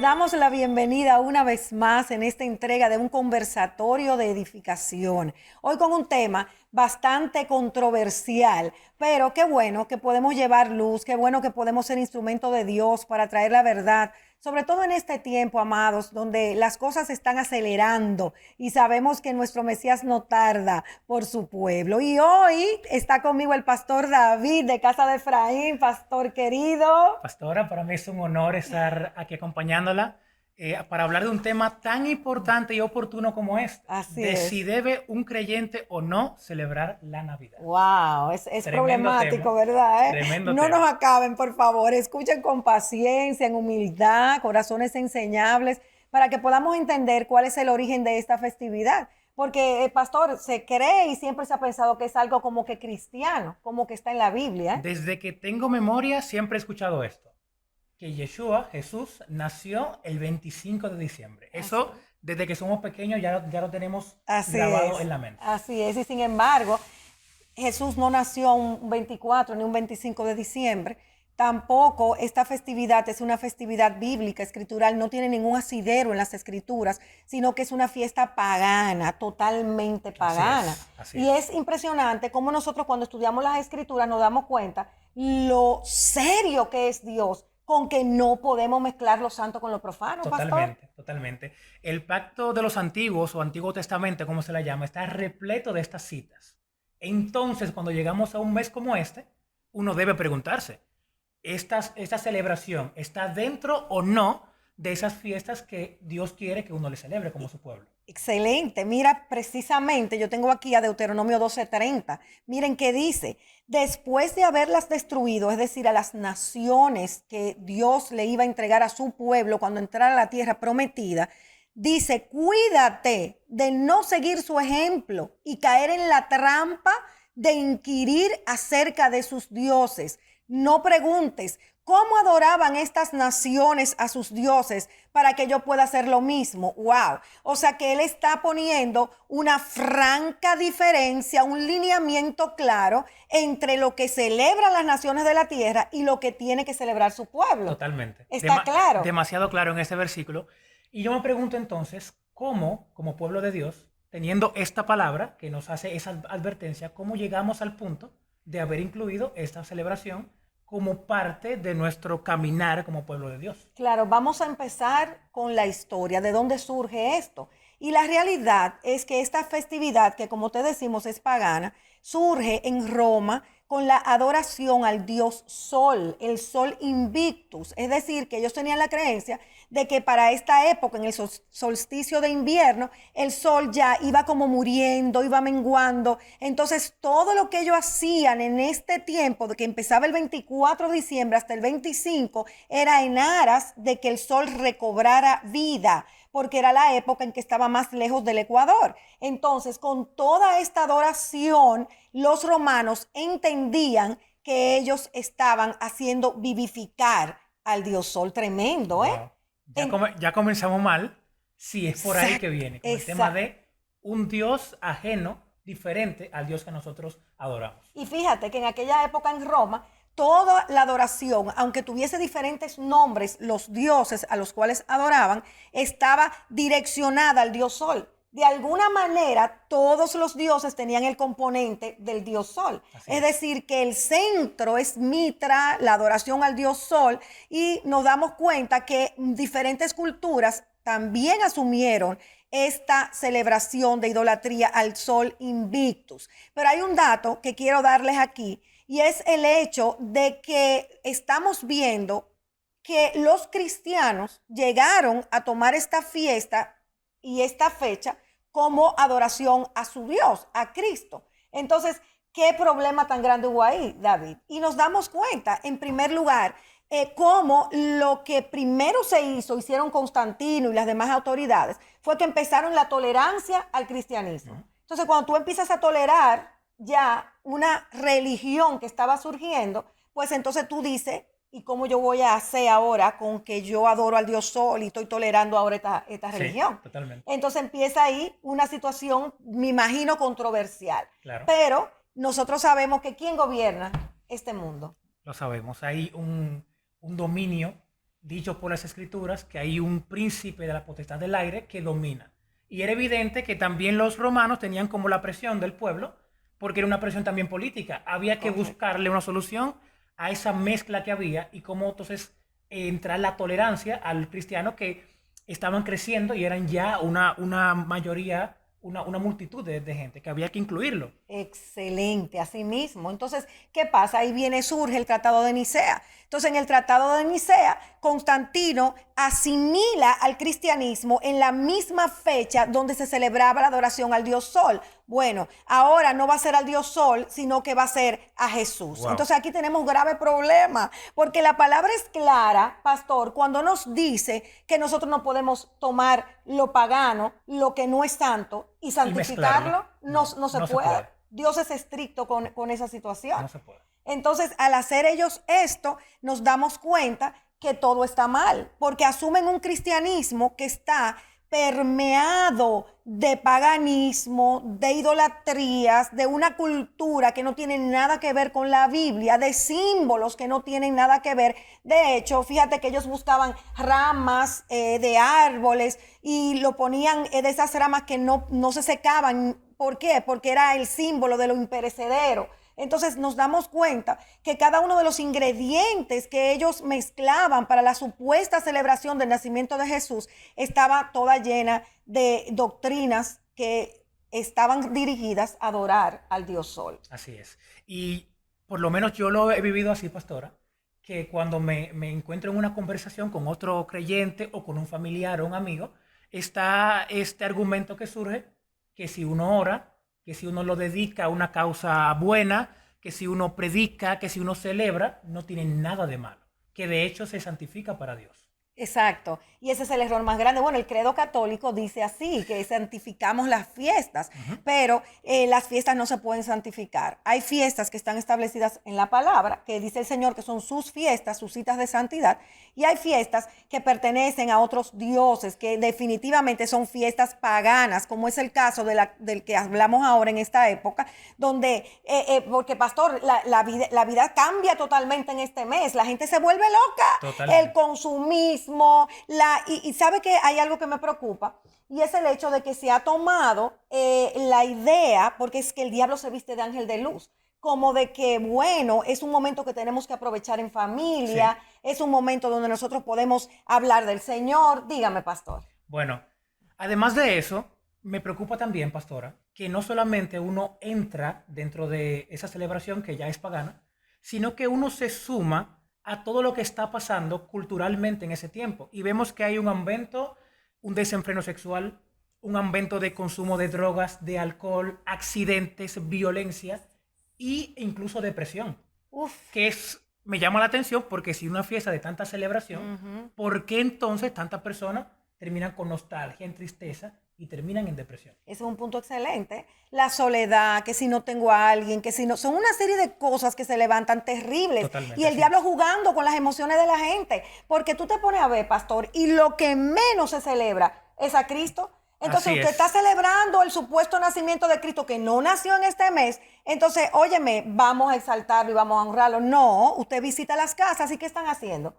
damos la bienvenida una vez más en esta entrega de un conversatorio de edificación. Hoy con un tema bastante controversial, pero qué bueno que podemos llevar luz, qué bueno que podemos ser instrumento de Dios para traer la verdad, sobre todo en este tiempo, amados, donde las cosas se están acelerando y sabemos que nuestro Mesías no tarda por su pueblo. Y hoy está conmigo el pastor David de Casa de Efraín, pastor querido. Pastora, para mí es un honor estar aquí acompañándola para hablar de un tema tan importante y oportuno como este, Así de si es. debe un creyente o no celebrar la Navidad. Wow, es Tremendo problemático, tema, ¿verdad? tremendo No nos tema. acaben, por favor. Escuchen con paciencia, en humildad, corazones enseñables, para que podamos entender cuál es el origen de esta festividad. Porque, pastor, se cree y siempre se ha pensado que es algo como que cristiano, como que está en la Biblia, ¿eh? Desde que tengo memoria siempre he escuchado esto, que Yeshua, Jesús, nació el 25 de diciembre. Así Eso, desde que somos pequeños, ya lo tenemos Así grabado es, en la mente. así es. Y sin embargo, Jesús no nació un 24 ni un 25 de diciembre. Tampoco esta festividad es una festividad bíblica, escritural, no tiene ningún asidero en las escrituras, sino que es una fiesta pagana, totalmente Así pagana. es, así Y es. es impresionante cómo nosotros cuando estudiamos las escrituras nos damos cuenta lo serio que es Dios, con que no podemos mezclar lo santo con lo profano, pastor. Totalmente, totalmente. El pacto de los antiguos o Antiguo Testamento, como se la llama, está repleto de estas citas. Entonces, cuando llegamos a un mes como este, uno debe preguntarse, ¿esta celebración está dentro o no de esas fiestas que Dios quiere que uno le celebre como su pueblo? Excelente. Mira, precisamente yo tengo aquí a Deuteronomio 12:30. Miren qué dice. Después de haberlas destruido, es decir, a las naciones que Dios le iba a entregar a su pueblo cuando entrara a la tierra prometida, dice, cuídate de no seguir su ejemplo y caer en la trampa de inquirir acerca de sus dioses. No preguntes cómo adoraban estas naciones a sus dioses para que yo pueda hacer lo mismo. Wow. O sea que él está poniendo una franca diferencia, un lineamiento claro entre lo que celebran las naciones de la tierra y lo que tiene que celebrar su pueblo. Totalmente. ¿Está claro? Demasiado claro en ese versículo. Y yo me pregunto entonces, ¿cómo, como pueblo de Dios, teniendo esta palabra que nos hace esa advertencia, cómo llegamos al punto de haber incluido esta celebración como parte de nuestro caminar como pueblo de Dios? Claro, vamos a empezar con la historia, de dónde surge esto. Y la realidad es que esta festividad, que como te decimos es pagana, surge en Roma con la adoración al dios Sol, el Sol Invictus. Es decir, que ellos tenían la creencia de que para esta época, en el solsticio de invierno, el sol ya iba como muriendo, iba menguando. Entonces, todo lo que ellos hacían en este tiempo, de que empezaba el 24 de diciembre hasta el 25, era en aras de que el sol recobrara vida, porque era la época en que estaba más lejos del ecuador. Entonces, con toda esta adoración, los romanos entendían que ellos estaban haciendo vivificar al dios sol. Tremendo, ¿eh? Wow. En, Ya comenzamos mal si es por ahí que exact, viene, con el tema exact. de un Dios ajeno, diferente al Dios que nosotros adoramos. Y fíjate que en aquella época en Roma, toda la adoración, aunque tuviese diferentes nombres, los dioses a los cuales adoraban, estaba direccionada al dios Sol. De alguna manera, todos los dioses tenían el componente del dios Sol. Así Es es. decir, que el centro es Mitra, la adoración al dios Sol, y nos damos cuenta que diferentes culturas también asumieron esta celebración de idolatría al Sol Invictus. Pero hay un dato que quiero darles aquí, y es el hecho de que estamos viendo que los cristianos llegaron a tomar esta fiesta y esta fecha como adoración a su Dios, a Cristo. Entonces, ¿qué problema tan grande hubo ahí, David? Y nos damos cuenta, en primer lugar, cómo lo que primero se hicieron Constantino y las demás autoridades, fue que empezaron la tolerancia al cristianismo. Entonces, cuando tú empiezas a tolerar ya una religión que estaba surgiendo, pues entonces tú dices, ¿y cómo yo voy a hacer ahora con que yo adoro al Dios Sol y estoy tolerando ahora esta Sí, religión? totalmente. Entonces empieza ahí una situación, me imagino, controversial. Claro, Pero nosotros sabemos que ¿quién gobierna este mundo? lo sabemos. Hay un dominio dicho por las escrituras que hay un príncipe de la potestad del aire que domina. Y era evidente que también los romanos tenían como la presión del pueblo, porque era una presión también política. Había que Correcto. buscarle una solución a esa mezcla que había y cómo entonces entrar la tolerancia al cristiano que estaban creciendo y eran ya una mayoría, una multitud de gente que había que incluirlo. Excelente, así mismo. Entonces, ¿qué pasa? Ahí viene, surge el Tratado de Nicea. Entonces, en el Tratado de Nicea, Constantino asimila al cristianismo en la misma fecha donde se celebraba la adoración al dios Sol. Bueno, ahora no va a ser al dios Sol, sino que va a ser a Jesús. Wow. Entonces, aquí tenemos un grave problema, porque la palabra es clara, pastor, cuando nos dice que nosotros no podemos tomar lo pagano, lo que no es santo, y santificarlo, no se puede. Dios es estricto con esa situación. No se puede. Entonces, al hacer ellos esto, nos damos cuenta que todo está mal, porque asumen un cristianismo que está permeado de paganismo, de idolatrías, de una cultura que no tiene nada que ver con la Biblia, de símbolos que no tienen nada que ver. De hecho, fíjate que ellos buscaban ramas de árboles y lo ponían de esas ramas que no se secaban. ¿Por qué? Porque era el símbolo de lo imperecedero. Entonces nos damos cuenta que cada uno de los ingredientes que ellos mezclaban para la supuesta celebración del nacimiento de Jesús estaba toda llena de doctrinas que estaban dirigidas a adorar al Dios Sol. Así es. Y por lo menos yo lo he vivido así, pastora, que cuando me encuentro en una conversación con otro creyente o con un familiar o un amigo, está este argumento que surge, que si uno ora, que si uno lo dedica a una causa buena, que si uno predica, que si uno celebra, no tiene nada de malo, que de hecho se santifica para Dios. Exacto, y ese es el error más grande. Bueno, el credo católico dice así, que santificamos las fiestas, pero las fiestas no se pueden santificar. Hay fiestas que están establecidas en la palabra, que dice el Señor que son sus fiestas, sus citas de santidad, y hay fiestas que pertenecen a otros dioses, que definitivamente son fiestas paganas, como es el caso del que hablamos ahora en esta época, donde, porque pastor, la vida cambia totalmente en este mes, la gente se vuelve loca, Totalmente. el consumismo, y sabe que hay algo que me preocupa, y es el hecho de que se ha tomado la idea, porque es que el diablo se viste de ángel de luz, como de que, bueno, es un momento que tenemos que aprovechar en familia, sí, es un momento donde nosotros podemos hablar del Señor. Dígame, pastor. Bueno, además de eso, me preocupa también, pastora, que no solamente uno entra dentro de esa celebración que ya es pagana, sino que uno se suma a todo lo que está pasando culturalmente en ese tiempo. Y vemos que hay un aumento, un desenfreno sexual, un aumento de consumo de drogas, de alcohol, accidentes, violencia e incluso depresión. Uf. Que me llama la atención porque si una fiesta de tanta celebración, ¿por qué entonces tantas personas terminan con nostalgia, en tristeza y terminan en depresión? Ese es un punto excelente. La soledad, que si no tengo a alguien, que si no... Son una serie de cosas que se levantan terribles. Totalmente, y el diablo jugando con las emociones de la gente. Porque tú te pones a ver, pastor, y lo que menos se celebra es a Cristo. Entonces usted está celebrando el supuesto nacimiento de Cristo que no nació en este mes. Entonces, óyeme, vamos a exaltarlo y vamos a honrarlo. No, usted visita las casas y ¿qué están haciendo?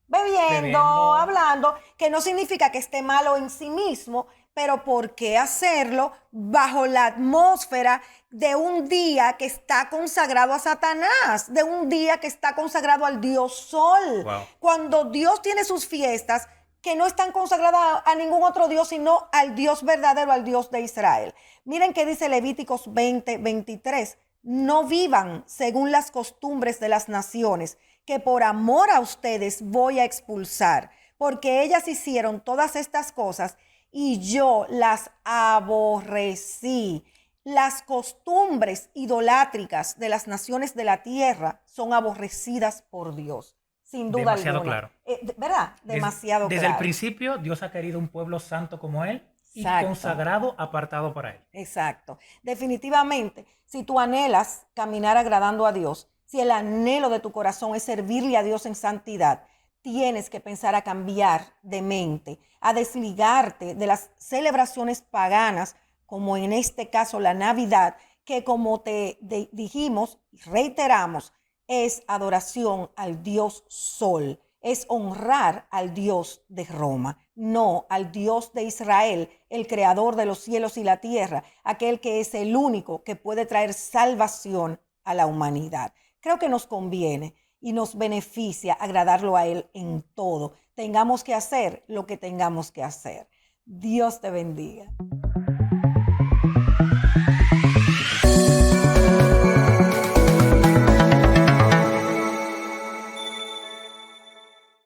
Bebiendo, hablando, que no significa que esté malo en sí mismo, pero ¿por qué hacerlo bajo la atmósfera de un día que está consagrado a Satanás, de un día que está consagrado al Dios Sol? Wow. Cuando Dios tiene sus fiestas que no están consagradas a ningún otro Dios, sino al Dios verdadero, al Dios de Israel. Miren qué dice Levíticos 20:23. No vivan según las costumbres de las naciones, que por amor a ustedes voy a expulsar, porque ellas hicieron todas estas cosas y yo las aborrecí. Las costumbres idolátricas de las naciones de la tierra son aborrecidas por Dios. Sin duda demasiado alguna. Claro. ¿Verdad? Demasiado desde claro. El principio, Dios ha querido un pueblo santo como Él y Exacto. consagrado, apartado para Él. Exacto. Definitivamente, si tú anhelas caminar agradando a Dios, si el anhelo de tu corazón es servirle a Dios en santidad, tienes que pensar a cambiar de mente, a desligarte de las celebraciones paganas, como en este caso la Navidad, que como te dijimos y reiteramos, es adoración al Dios Sol. es honrar al Dios de Roma, no al Dios de Israel, el creador de los cielos y la tierra, aquel que es el único que puede traer salvación a la humanidad. Creo que nos conviene y nos beneficia agradarlo a Él en todo. Tengamos que hacer lo que tengamos que hacer. Dios te bendiga.